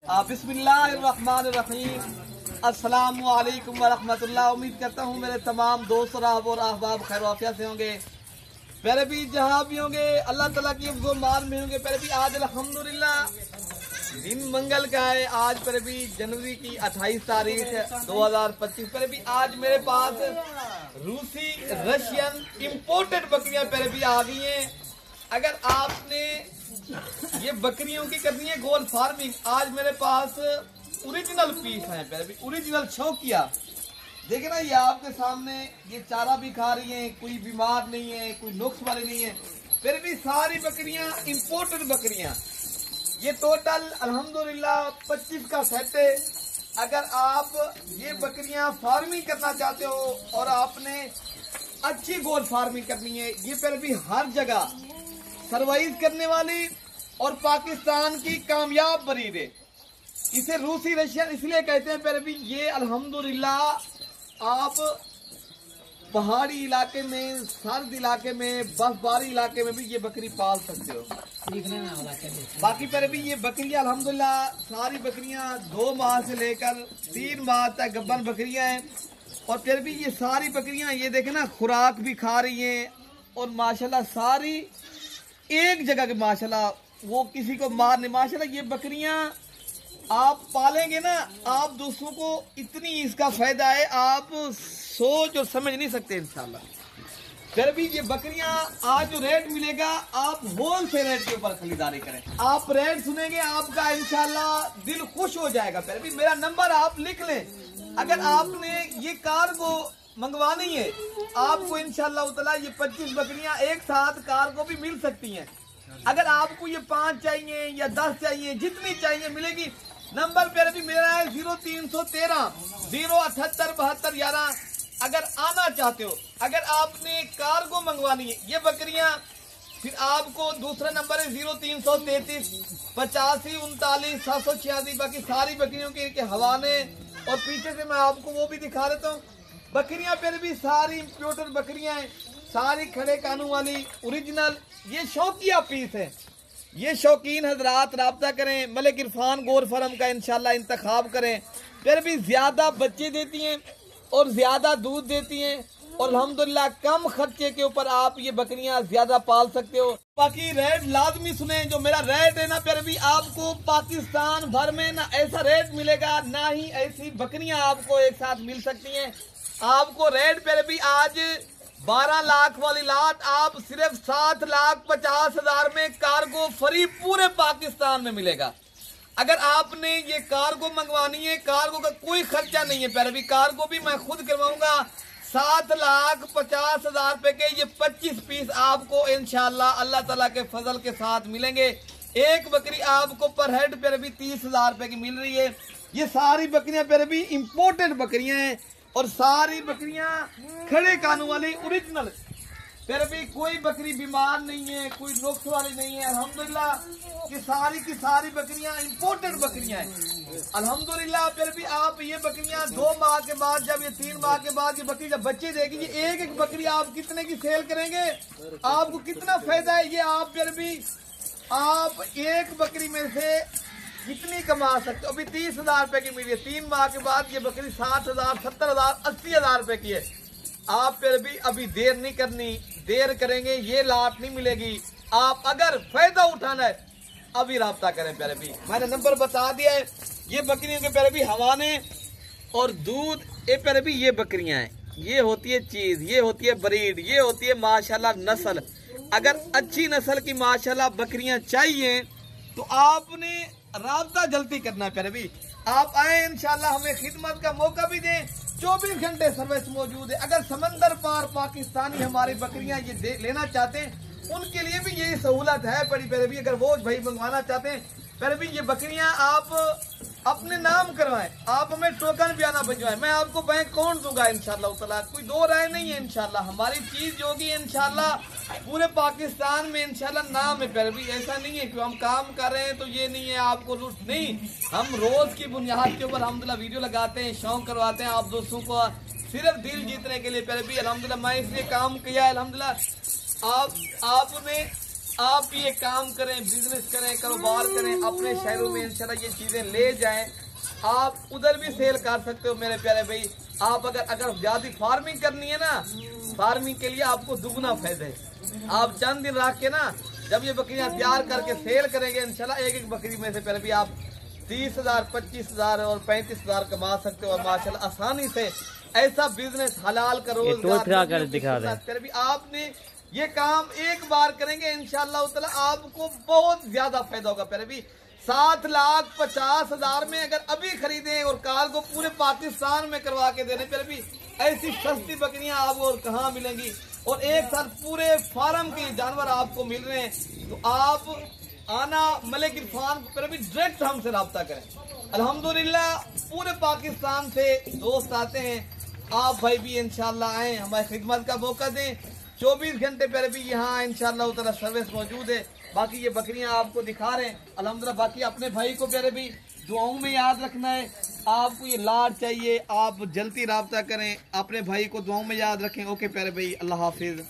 बिस्मिल्लाहिर्रहमानिर्रहीम। अस्सलामु अलैकुम वरहमतुल्लाह। उम्मीद करता हूँ मेरे तमाम दोस्त और अहबाब खैर वाफिया से होंगे। पहले भी जहाँ भी होंगे अल्लाह ताला की मान में होंगे। पहले भी आज अल्हम्दुलिल्लाह दिन मंगल का है। आज पहले भी जनवरी की 28 तारीख 2025। पहले भी आज मेरे पास रूसी रशियन इम्पोर्टेड बकरियां पहले भी आ गई हैं। अगर आपने ये बकरियों की करनी है गोल फार्मिंग, आज मेरे पास ओरिजिनल पीस है। पहले भी ओरिजिनल शौकिया देखे ना, ये आपके सामने ये चारा भी खा रही हैं, कोई बीमार नहीं है, कोई नुक्स वाली नहीं है। फिर भी सारी बकरियां इम्पोर्टेड बकरियां। ये टोटल अल्हम्दुलिल्लाह 25 का सेट है। अगर आप ये बकरियां फार्मिंग करना चाहते हो और आपने अच्छी गोल फार्मिंग करनी है, ये फिर भी हर जगह सर्वाइव करने वाली और पाकिस्तान की कामयाब ब्रीड है। इसे रूसी रशियन इसलिए कहते हैं। फिर भी ये अल्हम्दुलिल्लाह आप पहाड़ी इलाके में, सर्द इलाके में, बर्फबारी इलाके में भी ये बकरी पाल सकते हो। बाकी पर भी ये बकरियां अल्हम्दुलिल्लाह सारी बकरियां 2 माह से लेकर 3 माह तक गब्बन बकरियां हैं। और फिर भी ये सारी बकरियां ये देखे ना खुराक भी खा रही हैं और माशाल्लाह सारी एक जगह के, माशाल्लाह वो किसी को मार नहीं। माशाल्लाह ये बकरियां आप पालेंगे ना, आप दूसरों को इतनी इसका फायदा है आप सोच और समझ नहीं सकते इंशाल्लाह। फिर भी ये बकरियां आज जो रेट मिलेगा आप होल सेल रेट के ऊपर खरीदारी करें। आप रेट सुनेंगे आपका इंशाल्लाह दिल खुश हो जाएगा। फिर भी मेरा नंबर आप लिख लें। अगर आपने ये कार्गो मंगवानी है आपको इंशाल्लाह ताला ये 25 बकरियां एक साथ कार्गो भी मिल सकती हैं। अगर आपको ये 5 चाहिए या 10 चाहिए, जितनी चाहिए मिलेगी। नंबर पर भी मेरा है 0313 078 72 11। अगर आना चाहते हो, अगर आपने कार्गो मंगवानी है ये बकरियां, फिर आपको दूसरा नंबर है 0333 85 39 786। बाकी सारी बकरियों के हवाले और पीछे से मैं आपको वो भी दिखा देता हूँ। बकरियां फिर भी सारी इम्पोर्टेड बकरियां हैं, सारी खड़े कानून वाली ओरिजिनल। ये शौकिया पीस है। ये शौकीन हजरात राब्ता करें, मलिक इरफान गोर फार्म का इंशाल्लाह इंतखाब करें। फिर भी ज्यादा बच्चे देती हैं और ज्यादा दूध देती हैं और अल्हम्दुलिल्लाह कम खर्चे के ऊपर आप ये बकरियां ज्यादा पाल सकते हो। बाकी रेट लाजमी सुने, जो मेरा रेट है ना फिर भी आपको पाकिस्तान भर में ना ऐसा रेट मिलेगा, ना ही ऐसी बकरियां आपको एक साथ मिल सकती हैं। आपको रेट पर भी आज 12 लाख वाली लाट आप सिर्फ 7,50,000 में कार्गो फ्री पूरे पाकिस्तान में मिलेगा। अगर आपने ये कार्गो मंगवानी है, कार्गो का कोई खर्चा नहीं है। पहले भी कार्गो भी मैं खुद करवाऊंगा। 7,50,000 रुपए के ये 25 पीस आपको इंशाल्लाह अल्लाह ताला के फजल के साथ मिलेंगे। एक बकरी आपको पर हेड पर भी 30,000 रुपए की मिल रही है। ये सारी बकरियां पर भी इम्पोर्टेड बकरियां हैं और सारी बकरियां खड़े कानून वाली ओरिजिनल। फिर भी कोई बकरी बीमार नहीं है, कोई नुक्स वाली नहीं है। अल्हम्दुलिल्लाह ये सारी की सारी बकरियां इम्पोर्टेड बकरियां हैं अल्हम्दुलिल्लाह। फिर भी आप ये बकरियां 2 माह के बाद, जब ये 3 माह के बाद ये बकरी जब बच्चे देगी, ये एक बकरी आप कितने की सेल करेंगे, आपको कितना फायदा है ये आप फिर भी आप एक बकरी में से कितनी कमा सकते हो। अभी 30,000 रुपए की मिली है, 3 माह के बाद ये बकरी 60,000 70,000 80,000 रुपए की है। आप फिर भी अभी देर नहीं करनी, देर करेंगे ये लाट नहीं मिलेगी। आप अगर फायदा उठाना है अभी राब्ता करें। प्यारे भी मैंने नंबर बता दिया है। ये बकरियों के प्यारे भी हवाने और दूध, ये प्यारे भी ये बकरियां हैं, ये होती है चीज, ये होती है ब्रीड, ये होती है माशाल्लाह नस्ल। अगर अच्छी नस्ल की माशाल्लाह बकरियां चाहिए तो आपने राब्ता जल्दी करना है। प्यारे भी आप आए इंशाल्लाह, हमें खिदमत का मौका भी दें। 24 घंटे सर्विस मौजूद है। अगर समंदर पार पाकिस्तानी हमारी बकरियां ये लेना चाहते हैं उनके लिए भी यही सहूलत है बड़ी। पहले भी अगर वो भाई मंगवाना चाहते हैं, पहले भी ये बकरियां आप अपने नाम करवाएं, आप हमें टोकन भी आना भिजवाएं, मैं आपको बैंक अकाउंट दूंगा इंशाल्लाह ताला। कोई दो राय नहीं है इंशाल्लाह। हमारी चीज होगी इंशाल्लाह पूरे पाकिस्तान में इंशाल्लाह नाम है। पहले भी ऐसा नहीं है कि हम काम कर रहे हैं तो ये नहीं है आपको लूट नहीं। हम रोज की बुनियाद के ऊपर अल्हम्दुलिल्लाह वीडियो लगाते हैं, शौक करवाते हैं आप दोस्तों को सिर्फ दिल जीतने के लिए। पहले भी अल्हम्दुलिल्लाह मैं इसलिए काम किया है। अल्हम्दुलिल्लाह आपने आप ये काम करें, बिजनेस करें, कारोबार करें, अपने शहरों में इंशाल्लाह ये चीजें ले जाएं। आप उधर भी सेल कर सकते हो मेरे प्यारे भाई। आप अगर ज्यादा फार्मिंग करनी है ना, फार्मिंग के लिए आपको दुगना फायदा है। आप चंद दिन रख के ना, जब ये बकरियां तैयार करके सेल करेंगे इंशाल्लाह, एक एक बकरी में से प्यारे भाई आप 30,000, 25,000 और 35,000 कमा सकते हो। और माशाल्लाह आसानी से ऐसा बिजनेस हलाल का रोजगार दिखा दें। आपने ये काम एक बार करेंगे इंशाल्लाह ताला आपको बहुत ज्यादा फायदा होगा प्यारे भी। 7,50,000 में अगर अभी खरीदें और काल को पूरे पाकिस्तान में करवा के देने प्यारे भी, ऐसी सस्ती बकरियां आपको और कहाँ मिलेंगी। और एक साथ पूरे फार्म के जानवर आपको मिल रहे हैं। तो आप आना मलिक इरफान को प्यारे भी डायरेक्ट हमसे रब्ता करें। अल्हम्दुलिल्लाह पूरे पाकिस्तान से दोस्त आते हैं। आप भाई भी इंशाल्लाह आए, हमारी खिदमत का मौका दें। 24 घंटे पहले भी यहाँ इंशाल्लाह ताला सर्विस मौजूद है। बाकी ये बकरियां आपको दिखा रहे हैं अल्हम्दुलिल्लाह। बाकी अपने भाई को प्यारे भी दुआओं में याद रखना है। आपको ये लाड चाहिए, आप जल्दी रब्ता करें, अपने भाई को दुआओं में याद रखें। ओके प्यारे भाई, अल्लाह हाफिज।